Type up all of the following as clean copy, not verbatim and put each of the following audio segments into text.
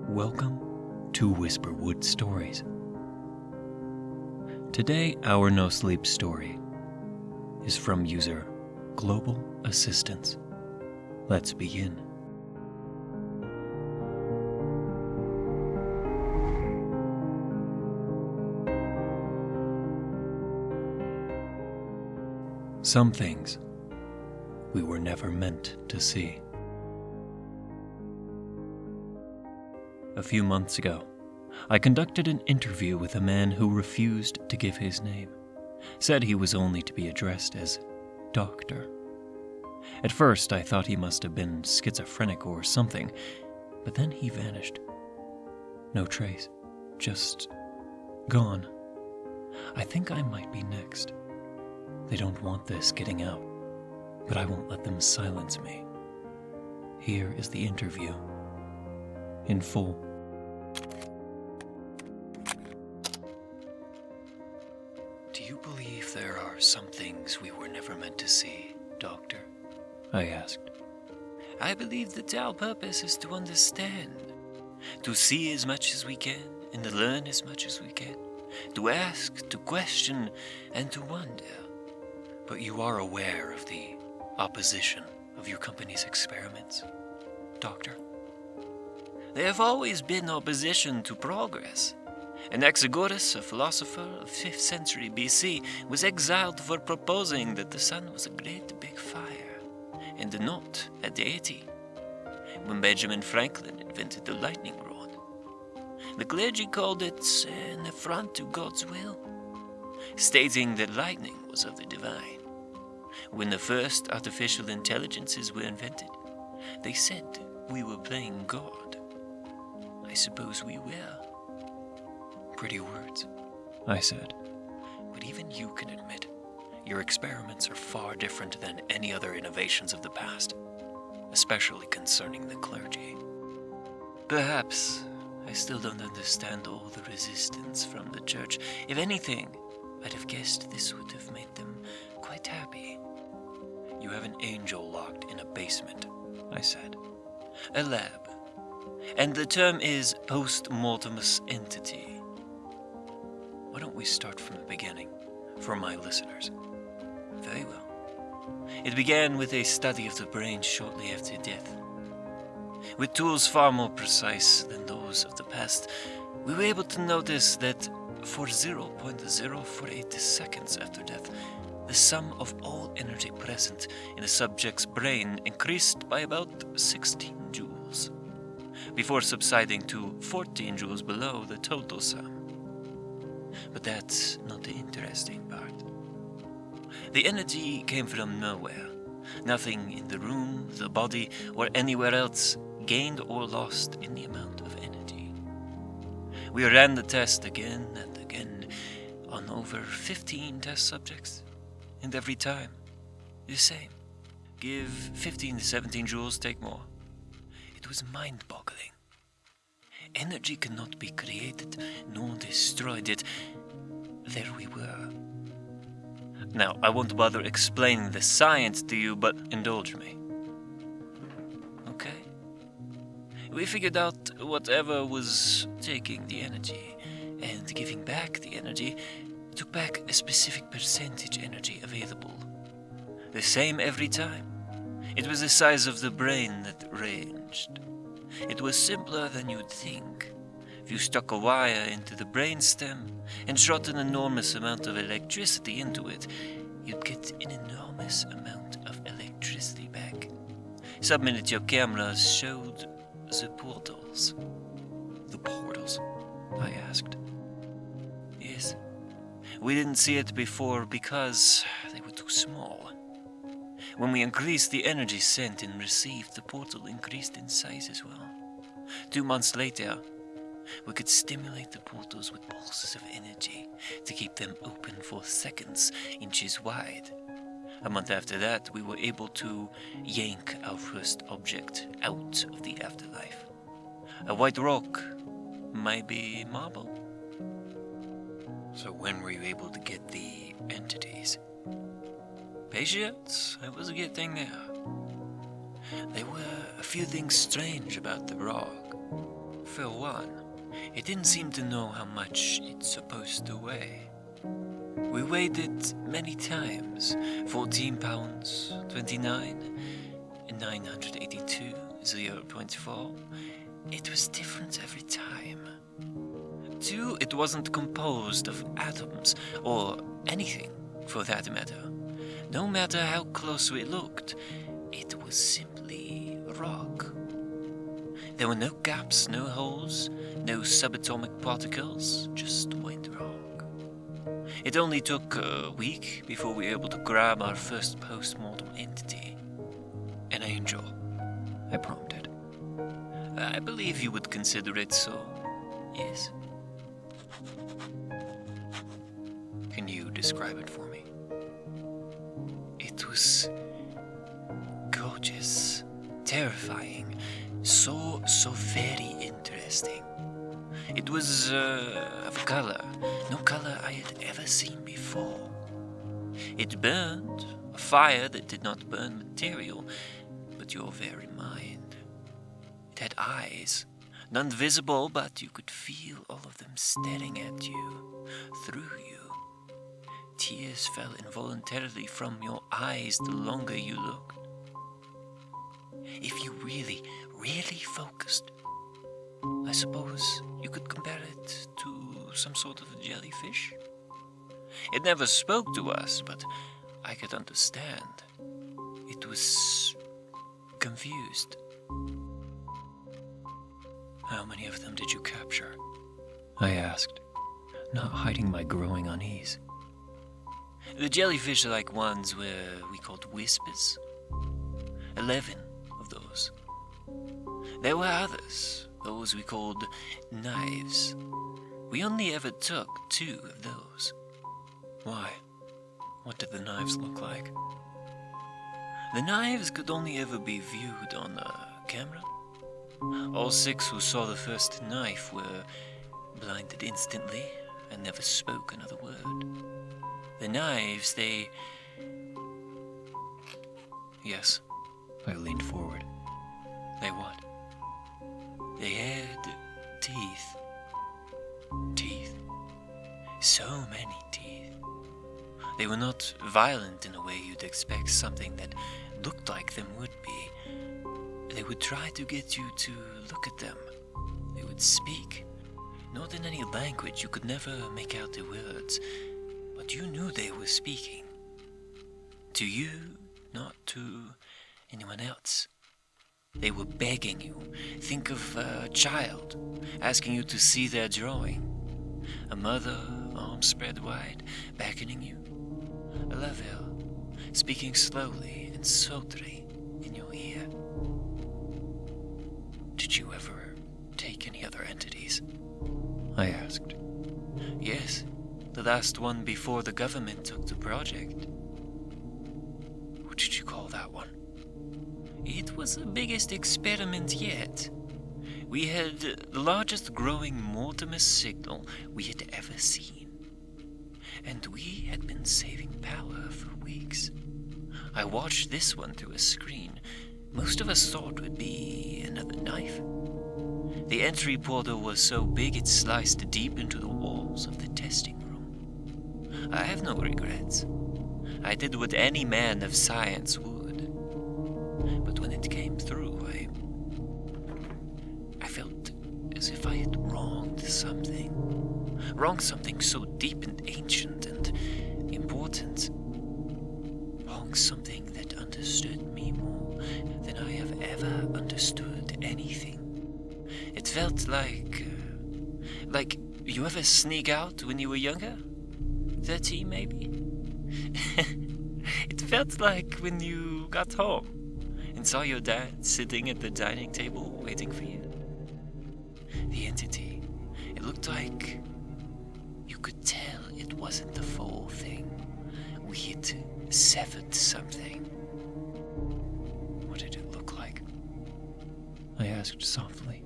Welcome to Whisperwood Stories. Today, our no sleep story is from user Global Assistance. Let's begin. Some things we were never meant to see. A few months ago, I conducted an interview with a man who refused to give his name, said he was only to be addressed as Doctor. At first, I thought he must have been schizophrenic or something, but then he vanished. No trace, just gone. I think I might be next. They don't want this getting out, but I won't let them silence me. Here is the interview, in full. Do you believe there are some things we were never meant to see, Doctor? I asked. I believe that our purpose is to understand, to see as much as we can, and to learn as much as we can, to ask, to question, and to wonder. But you are aware of the opposition of your company's experiments, Doctor? There have always been opposition to progress. Anaxagoras, a philosopher of 5th century BC, was exiled for proposing that the sun was a great big fire, and not a deity. When Benjamin Franklin invented the lightning rod, the clergy called it an affront to God's will, stating that lightning was of the divine. When the first artificial intelligences were invented, they said we were playing God. I suppose we were. Pretty words, I said. But even you can admit, your experiments are far different than any other innovations of the past, especially concerning the clergy. Perhaps. I still don't understand all the resistance from the church. If anything, I'd have guessed this would have made them quite happy. You have an angel locked in a basement, I said. A lab. And the term is post-mortemus entity. Why don't we start from the beginning, for my listeners? Very well. It began with a study of the brain shortly after death. With tools far more precise than those of the past, we were able to notice that for 0.048 seconds after death, the sum of all energy present in a subject's brain increased by about 16 joules, before subsiding to 14 joules below the total sum. But that's not the interesting part. The energy came from nowhere. Nothing in the room, the body, or anywhere else gained or lost in the amount of energy. We ran the test again and again on over 15 test subjects, and every time, the same. Give 15 to 17 joules, take more. It was mind-boggling. Energy cannot be created nor destroyed, yet there we were. Now, I won't bother explaining the science to you, but indulge me. Okay? We figured out whatever was taking the energy and giving back the energy took back a specific percentage energy available. The same every time. It was the size of the brain that ranged. It was simpler than you'd think. If you stuck a wire into the brainstem and shot an enormous amount of electricity into it, you'd get an enormous amount of electricity back. Subminute your cameras showed the portals. The portals? I asked. Yes. We didn't see it before because they were too small. When we increased the energy sent and received, the portal increased in size as well. 2 months later, we could stimulate the portals with pulses of energy to keep them open for seconds, inches wide. A month after that, we were able to yank our first object out of the afterlife. A white rock, maybe marble. So when were you able to get the entities? Patience, I was getting there. There were a few things strange about the rock. whichever one, it didn't seem to know how much it's supposed to weigh. We weighed it many times, 14 pounds, 29, and 982, 0.4. It was different every time. 2, it wasn't composed of atoms, or anything, for that matter. No matter how close we looked, it was simply rock. There were no gaps, no holes, no subatomic particles, just white rock. It only took a week before we were able to grab our first post-mortem entity. An angel, I prompted. I believe you would consider it so, yes? Can you describe it for me? It was gorgeous, terrifying, so very interesting. It was of a color, no color I had ever seen before. It burned, a fire that did not burn material, but your very mind. It had eyes, none visible, but you could feel all of them staring at you, through you. Tears fell involuntarily from your eyes the longer you looked. If you really focused, I suppose you could compare it to some sort of a jellyfish. It never spoke to us, but I could understand. It was confused. How many of them did you capture? I asked, not hiding my growing unease. The jellyfish-like ones were we called whispers. 11 of those. There were others, those we called knives. We only ever took 2 of those. Why? What did the knives look like? The knives could only ever be viewed on a camera. All 6 who saw the first knife were blinded instantly and never spoke another word. The knives, they... Yes, I leaned forward. They what? They had teeth. Teeth. So many teeth. They were not violent in a way you'd expect something that looked like them would be. They would try to get you to look at them. They would speak. Not in any language, you could never make out the words, but you knew they were speaking. To you, not to anyone else. They were begging you. Think of a child, asking you to see their drawing. A mother, arms spread wide, beckoning you. A lover, speaking slowly and softly in your ear. Did you ever take any other entities? I asked. Yes, the last one before the government took the project. What did you call that one? It was the biggest experiment yet. We had the largest growing Mortimer signal we had ever seen. And we had been saving power for weeks. I watched this one through a screen. Most of us thought it would be another knife. The entry portal was so big it sliced deep into the walls of the testing room. I have no regrets. I did what any man of science would. But when it came through, I felt as if I had wronged something. Wronged something so deep and ancient and important. Wronged something that understood me more than I have ever understood anything. It felt like you ever sneak out when you were younger? 13 maybe? It felt like when you got home and saw your dad sitting at the dining table waiting for you. The entity, it looked like you could tell it wasn't the full thing. We had severed something. What did it look like? I asked softly.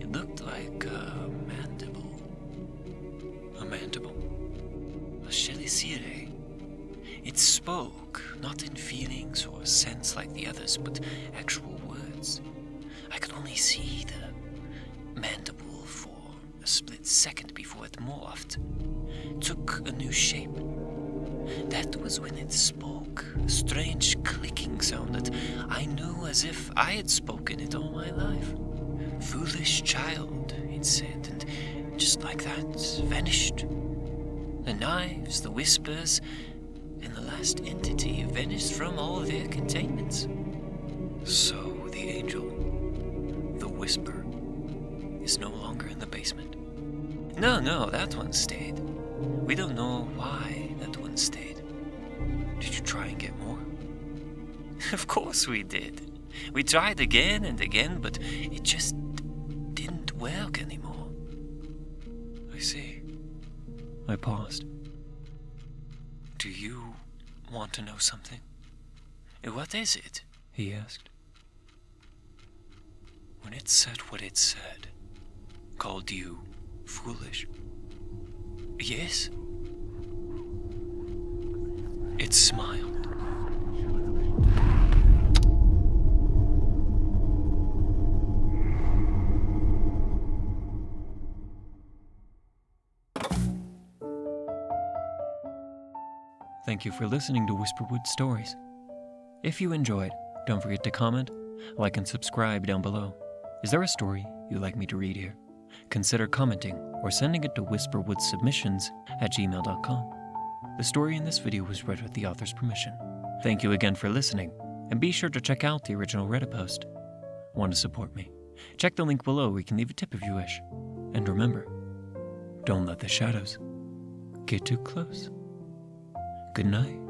It looked like a mandible. A mandible? A chelicere. It spoke, not in feelings or sense like the others, but actual words. I could only see the split second before it morphed, took a new shape. That was when it spoke, a strange clicking sound that I knew as if I had spoken it all my life. "Foolish child," it said, and just like that, vanished. The knives, the whispers, and the last entity vanished from all their containments. So the angel, the whisper, is no longer in the basement. No, that one stayed. We don't know why that one stayed. Did you try and get more? Of course we did. We tried again and again, but it just didn't work anymore. I see. I paused. Do you want to know something? What is it? He asked. When it said what it said, called you foolish. Yes? It smiled. Thank you for listening to Whisperwood Stories. If you enjoyed, don't forget to comment, like, and subscribe down below. Is there a story you'd like me to read here? Consider commenting or sending it to whisperwoodsubmissions@gmail.com. The story in this video was read with the author's permission. Thank you again for listening, and be sure to check out the original Reddit post. Want to support me? Check the link below where you can leave a tip if you wish. And remember, don't let the shadows get too close. Good night.